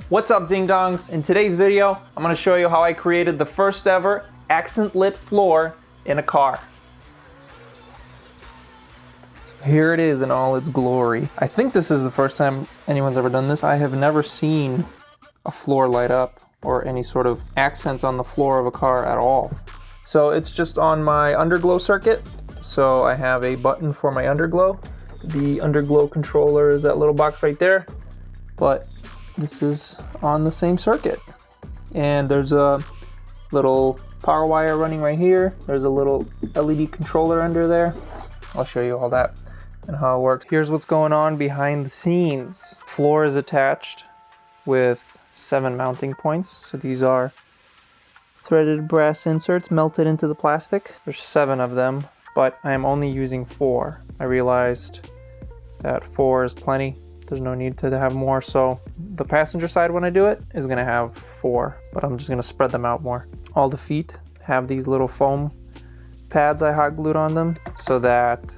What's up, ding dongs? In today's video, I'm going to show you how I created the first ever accent lit floor in a car. Here it is in all its glory. I think this is the first time anyone's ever done this. I have never seen a floor light up or any sort of accents on the floor of a car at all. So it's just on my underglow circuit. So I have a button for my underglow. The underglow controller is that little box right there, but this is on the same circuit. And there's a little power wire running right here. There's a little LED controller under there. I'll show you all that and how it works. Here's what's going on behind the scenes. Floor is attached with 7 mounting points. So these are threaded brass inserts melted into the plastic. There's 7 of them, but I am only using 4. I realized that 4 is plenty. There's no need to have more. So the passenger side, when I do it, is gonna have 4, but I'm just gonna spread them out more. All the feet have these little foam pads I hot glued on them so that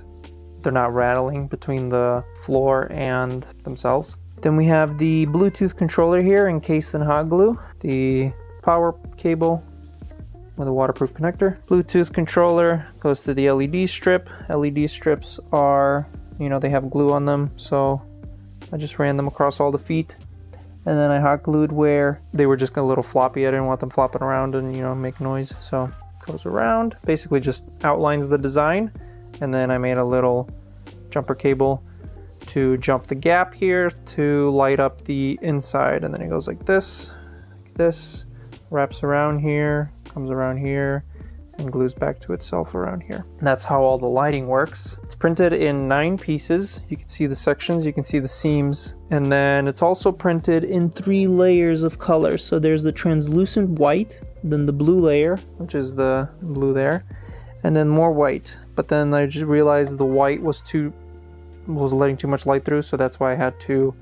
they're not rattling between the floor and themselves. Then we have the Bluetooth controller here encased in hot glue, the power cable with a waterproof connector. Bluetooth controller goes to the LED strip. LED strips are, they have glue on them, so I just ran them across all the feet. And then I hot glued where they were just a little floppy. I didn't want them flopping around and, make noise. So it goes around, basically just outlines the design. And then I made a little jumper cable to jump the gap here to light up the inside. And then it goes like this, wraps around here, comes around here, and glues back to itself around here. And that's how all the lighting works. It's printed in 9 pieces. You can see the sections, you can see the seams, and then it's also printed in 3 layers of color. So there's the translucent white, then the blue layer, which is the blue there, and then more white. But then I just realized the white was letting too much light through, so that's why I had to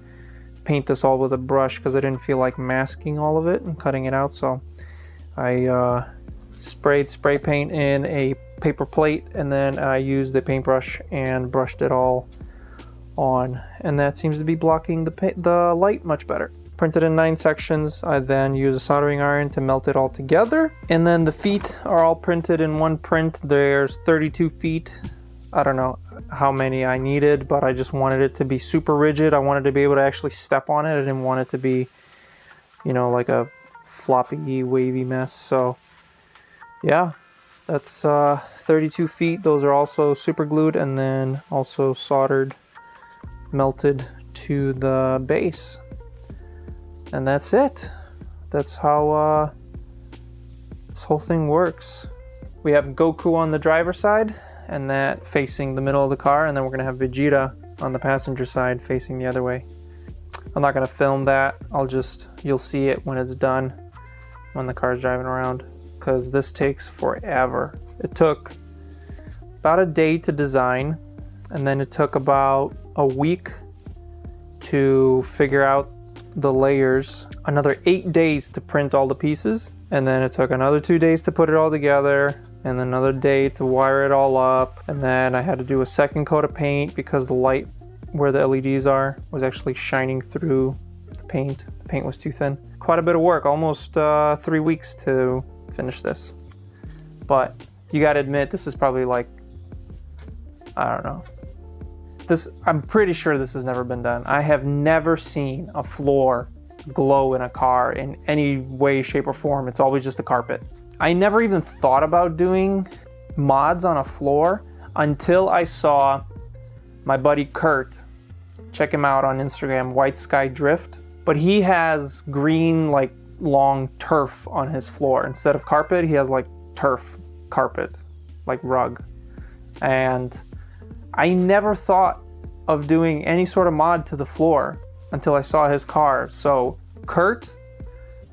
paint this all with a brush, because I didn't feel like masking all of it and cutting it out. So I sprayed spray paint in a paper plate, and then I used the paintbrush and brushed it all on, and that seems to be blocking the light much better. Printed in 9 sections. I then use a soldering iron to melt it all together, and then the feet are all printed in one print. There's 32 feet. I don't know how many I needed, but I just wanted it to be super rigid. I wanted to be able to actually step on it. I didn't want it to be, like a floppy, wavy mess. So yeah, that's 32 feet. Those are also super glued and then also soldered, melted to the base. And that's it. That's how this whole thing works. We have Goku on the driver's side, and that facing the middle of the car, and then we're gonna have Vegeta on the passenger side facing the other way. I'm not gonna film that. You'll see it when it's done, when the car's driving around, because this takes forever. It took about a day to design, and then it took about a week to figure out the layers, another 8 days to print all the pieces, and then it took another 2 days to put it all together, and another day to wire it all up, and then I had to do a second coat of paint because the light where the LEDs are was actually shining through the paint. The paint was too thin. Quite a bit of work, almost 3 weeks to finish this. But you gotta admit, this is probably like, I don't know. I'm pretty sure this has never been done. I have never seen a floor glow in a car in any way, shape, or form. It's always just a carpet. I never even thought about doing mods on a floor until I saw my buddy Kurt. Check him out on Instagram, White Sky Drift. But he has green, like, long turf on his floor. Instead of carpet, he has like turf carpet, like rug. And I never thought of doing any sort of mod to the floor until I saw his car. So Kurt,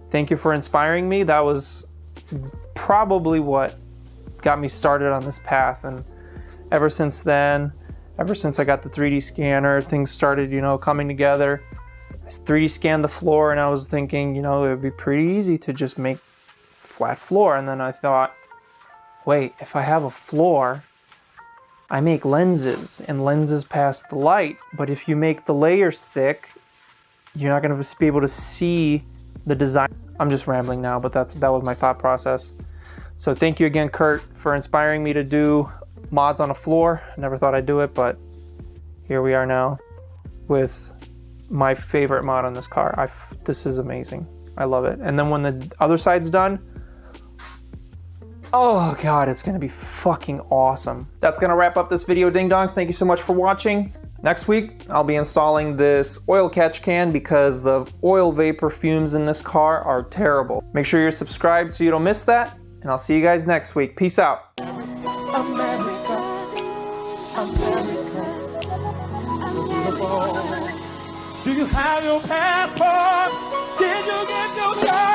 thank you for inspiring me. That was probably what got me started on this path. And ever since then, ever since I got the 3D scanner, things started, coming together. I 3D scanned the floor, and I was thinking, it would be pretty easy to just make flat floor. And then I thought, wait, if I have a floor, I make lenses, and lenses pass the light. But if you make the layers thick, you're not going to be able to see the design. I'm just rambling now, but that was my thought process. So thank you again, Kurt, for inspiring me to do mods on a floor. Never thought I'd do it, but here we are now with my favorite mod on this car. This is amazing. I love it. And then when the other side's done, oh God, it's gonna be fucking awesome. That's gonna wrap up this video, ding dongs. Thank you so much for watching. Next week, I'll be installing this oil catch can because the oil vapor fumes in this car are terrible. Make sure you're subscribed so you don't miss that, and I'll see you guys next week. Peace out. America, America. Do you have your passport? Did you get your job?